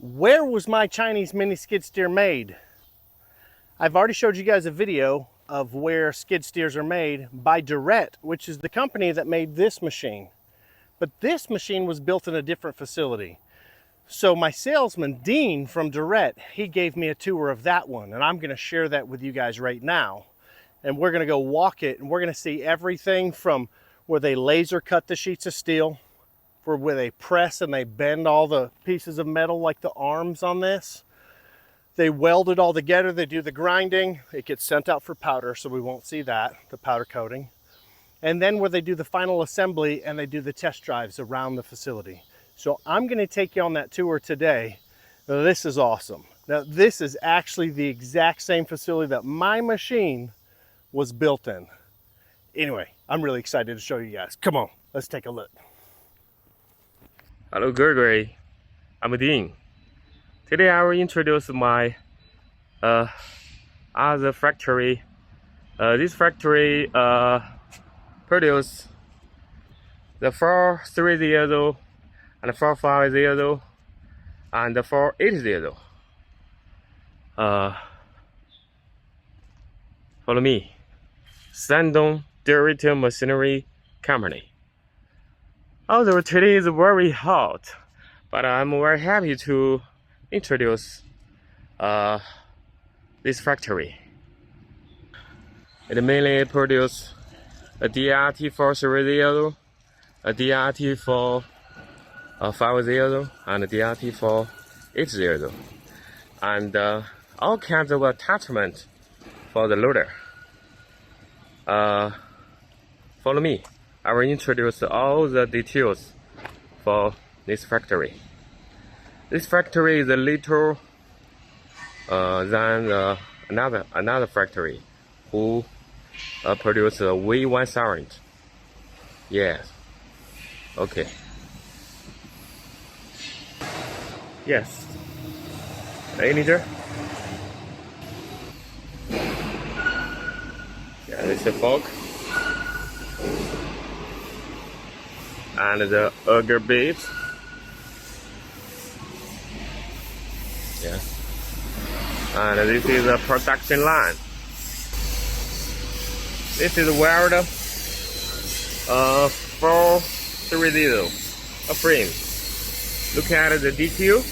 Where was my Chinese mini skid steer made? I've already showed you guys a video of where skid steers are made by DJI, which is the company that made this machine. But this machine was built in a different facility. So my salesman, Dean from DJI, he gave me a tour of that one, and I'm gonna share that with you guys right now. And we're gonna go walk it, and we're gonna see everything from where they laser cut the sheets of steel, where they press and they bend all the pieces of metal like the arms on this. They weld it all together, they do the grinding, it gets sent out for powder, so we won't see that, the powder coating. And then where they do the final assembly and they do the test drives around the facility. So I'm gonna take you on that tour today. Now, this is awesome. Now this is actually the exact same facility that my machine was built in. Anyway, I'm really excited to show you guys. Come on, let's take a look. Hello Gregory, I'm Dean. Today I will introduce my other factory. This factory produce the 430 and 450 and the 480. Follow me. Shandong Director Machinery Company. Although today is very hot, but I'm very happy to introduce this factory. It mainly produces a DRT 430, a DRT 450, and a DRT 480, and all kinds of attachment for the loader. Follow me. I will introduce all the details for this factory. This factory is a little than another factory who produce a V1000. Yes. Okay. Yes. Manager. Yeah, this is a fork. And the auger bits. Yeah. And this is a production line. This is a weld 430, a frame. Look at the DQ.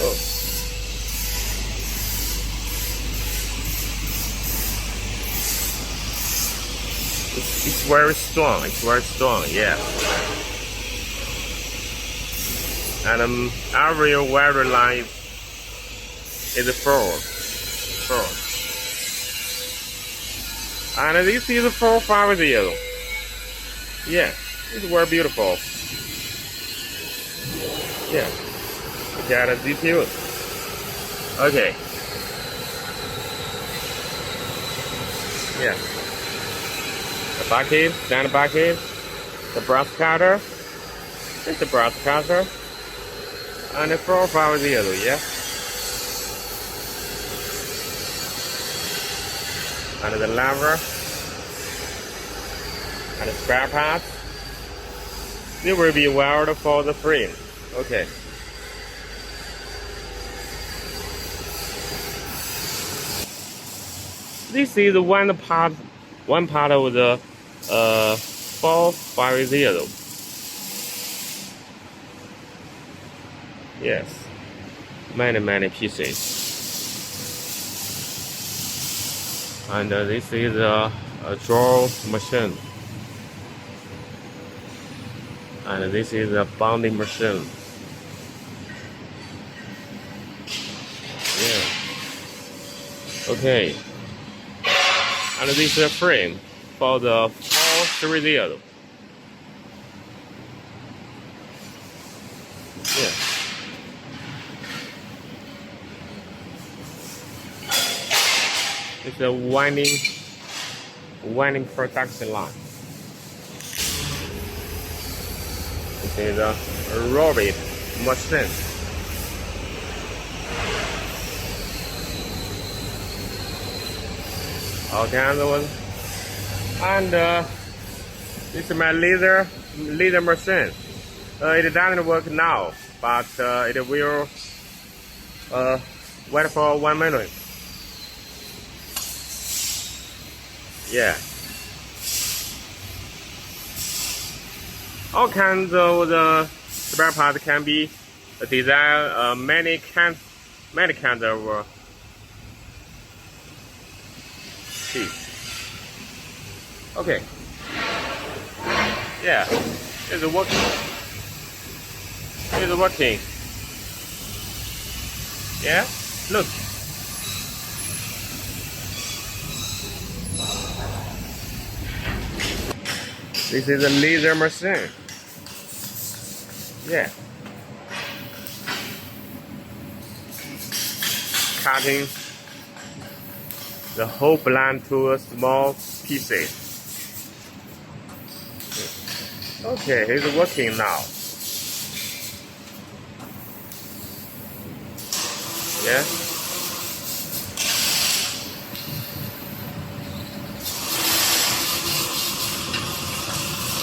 Oh. It's very strong. It's very strong. Yeah. And every wire line is 4. And this is 450. Yeah, it's very beautiful. Yeah. Look at the details. Okay. Yeah. The bucket, stand bucket, the brass cutter, it's the brass cutter, and the 450, yeah. And the lever, and the spare parts. They will be welded for the frame. Okay. This is one part of the 450. Yes, many pieces. And this is a draw machine. And this is a bonding machine. Yeah. Okay. And this is a frame for the 430. Yeah. It's a winding production line. This is a robot machine. All kinds of ones. And this is my laser machine. It doesn't work now, but it will wait for 1 minute. Yeah. All kinds of the spare parts can be designed many kinds of piece. Okay. Yeah, it's working. It's working. Yeah, look. This is a laser machine. Yeah. Cutting the whole plant to a small pieces. Okay, it's working now. Yeah.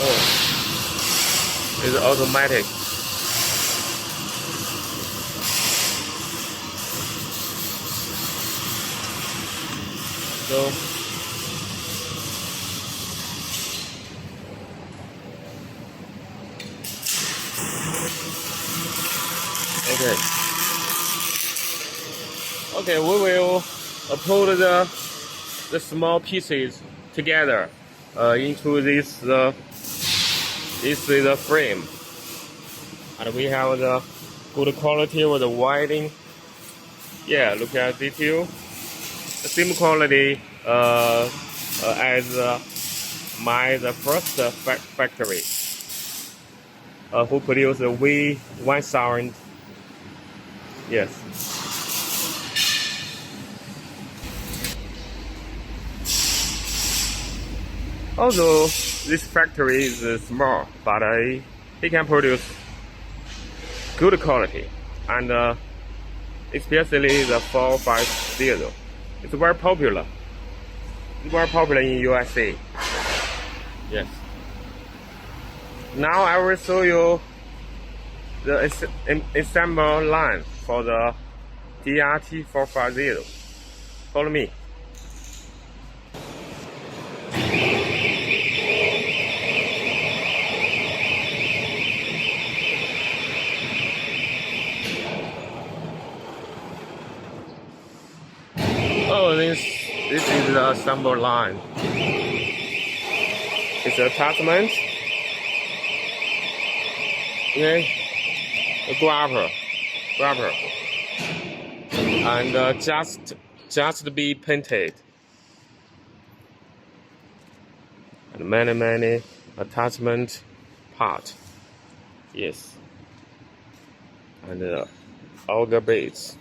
Oh, it's automatic. So, okay, we will put the small pieces together into this is the frame, and we have the good quality with the wiring. Yeah, look at detail. The same quality as the first factory who produced the V1000. Yes. Although this factory is small, but it can produce good quality, and especially the 450. It's very popular. It's very popular in USA. Yes. Now I will show you the assembly line for the DRT 450. Follow me. Oh, this is the assembly line. It's an attachment. Okay, a grabber, and just be painted. And many attachment part. Yes, and all the bits.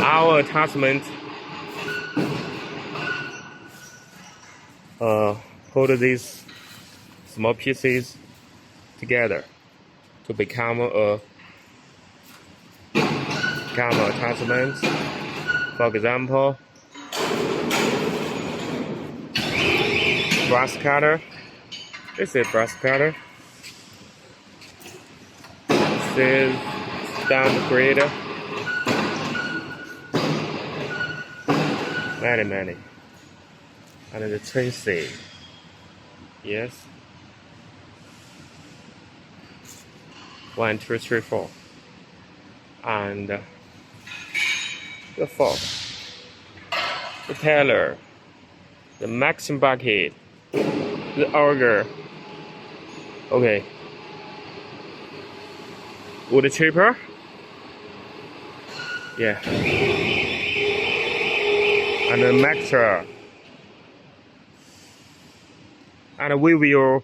Our attachment put these small pieces together to become a attachment. For example, brass cutter. This is brass cutter. This is stand grader. Many. And the Tracy. Yes. 1, 2, 3, 4. And the fork, the teller, the maximum bucket, the auger. Okay. Wood chipper. Yeah. And the mixer. And we will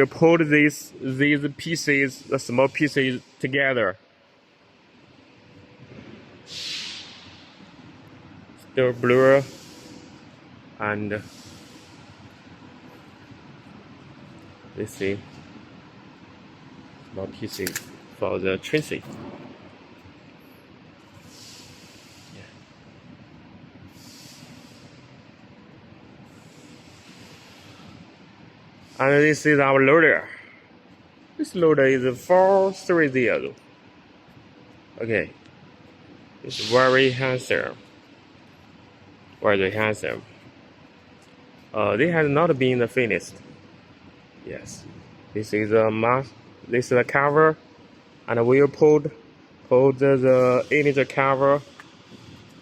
put these pieces, the small pieces, together. Still blur and let's see, small pieces for the Tracy. And this is our loader. This loader is 430. Okay. It's very handsome. Very handsome. They have not been finished. Yes. This is a mask. This is a cover, and we'll put the image cover.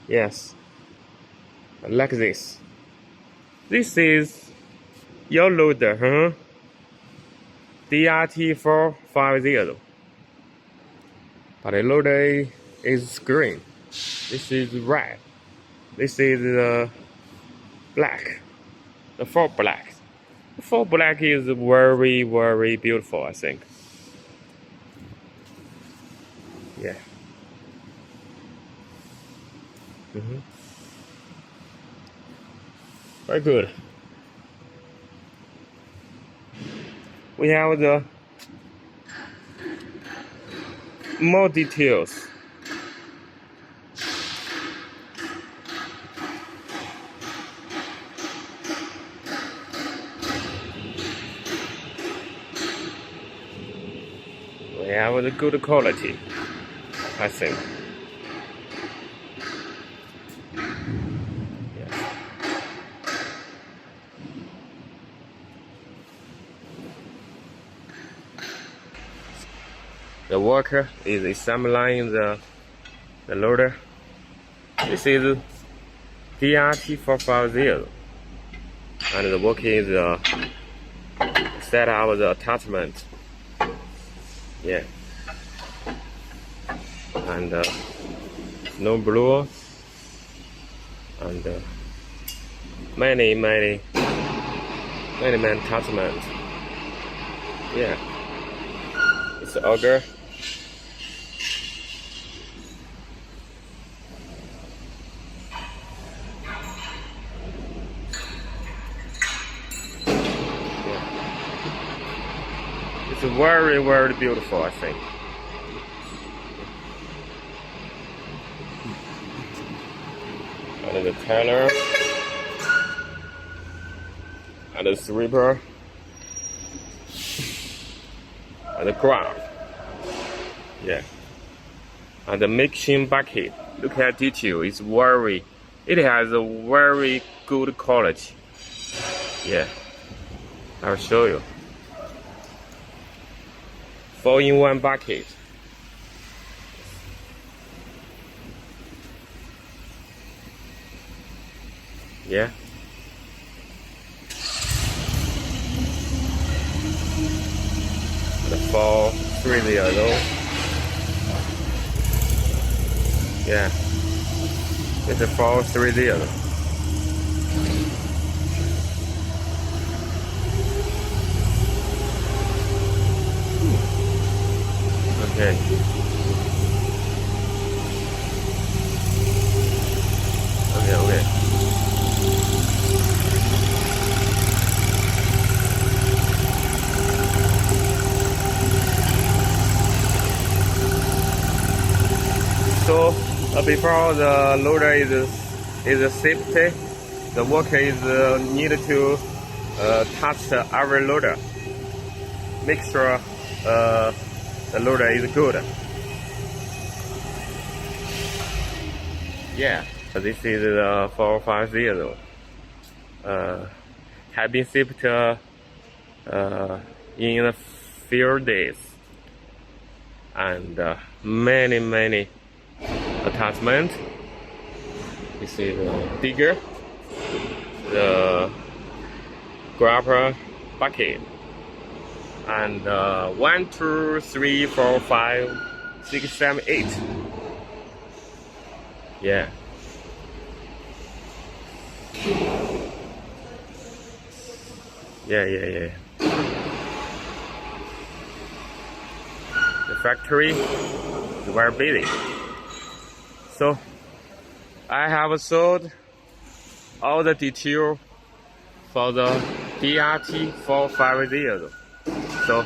Yes. Like this. This is your loader, huh? DRT 450. But the loader is green. This is red. This is black. The full black. The full black is very, very beautiful, I think. Yeah. Very good. We have the more details. We have the good quality, I think. Yes. The worker is assembling the loader. This is DRT 450, and the worker is set up the attachment. Yeah, and no blower, and many attachments. Yeah, it's auger. It's very, very beautiful, I think. And the Taylor, and the sweeper, and the ground. Yeah. And the mixing bucket. Look at detail. It has a very good quality. Yeah. I'll show you. 4-in-1 bucket. Yeah. The 430. Yeah. It's a 430. Okay. Okay. So before the loader is safety, the worker is need to touch our loader. Make sure the loader is good. Yeah, this is the 450. Have been shipped in a few days, and many attachments. This is the digger, the grabber bucket, and 1, 2, 3, 4, 5, 6, 7, 8. Yeah. Yeah. The factory is very busy. So I have sold all the detail for the DRT 450. So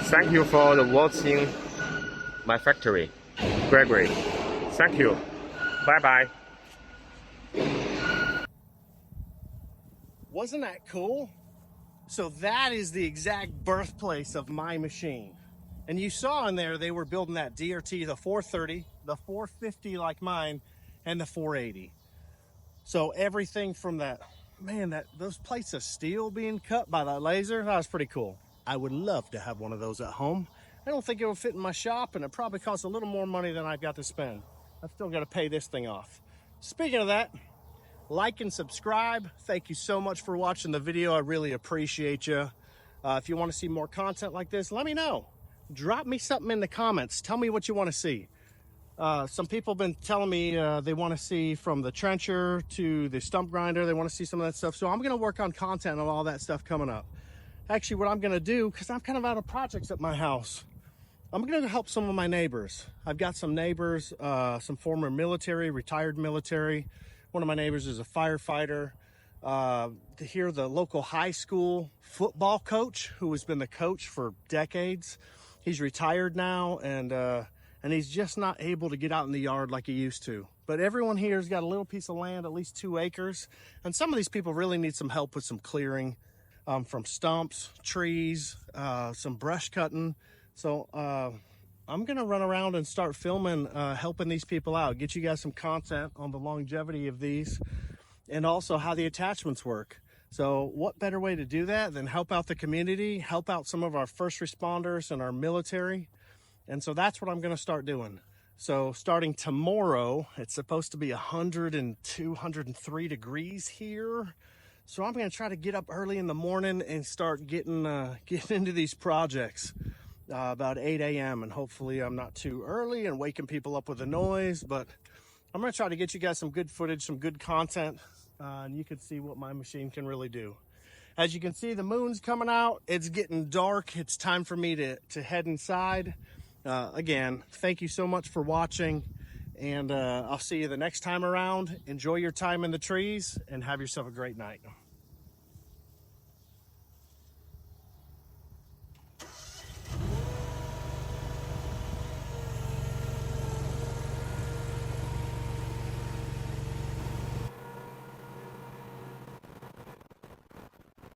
thank you for the watching my factory. Gregory. Thank you. Bye bye. Wasn't that cool? So that is the exact birthplace of my machine. And you saw in there, they were building that DRT, the 430, the 450 like mine, and the 480. So everything from that, man, those plates of steel being cut by that laser, that was pretty cool. I would love to have one of those at home. I don't think it would fit in my shop, and it probably costs a little more money than I've got to spend. I've still got to pay this thing off. Speaking of that, like and subscribe. Thank you so much for watching the video. I really appreciate you. If you want to see more content like this, let me know. Drop me something in the comments. Tell me what you want to see. Some people have been telling me they want to see from the trencher to the stump grinder. They want to see some of that stuff. So I'm going to work on content on all that stuff coming up. Actually, what I'm going to do, because I'm kind of out of projects at my house, I'm going to help some of my neighbors. I've got some neighbors, some former military, retired military. One of my neighbors is a firefighter. To hear the local high school football coach, who has been the coach for decades. He's retired now, and he's just not able to get out in the yard like he used to. But everyone here has got a little piece of land, at least 2 acres. And some of these people really need some help with some clearing from stumps, trees, some brush cutting. So I'm going to run around and start filming, helping these people out, get you guys some content on the longevity of these and also how the attachments work. So what better way to do that than help out the community, help out some of our first responders and our military. And so that's what I'm going to start doing. So starting tomorrow, it's supposed to be 102, 103 degrees here. So I'm going to try to get up early in the morning and start getting into these projects about 8 a.m. And hopefully I'm not too early and waking people up with the noise. But I'm going to try to get you guys some good footage, some good content, and you can see what my machine can really do. As you can see, the moon's coming out. It's getting dark. It's time for me to head inside. Again, thank you so much for watching, and I'll see you the next time around. Enjoy your time in the trees and have yourself a great night.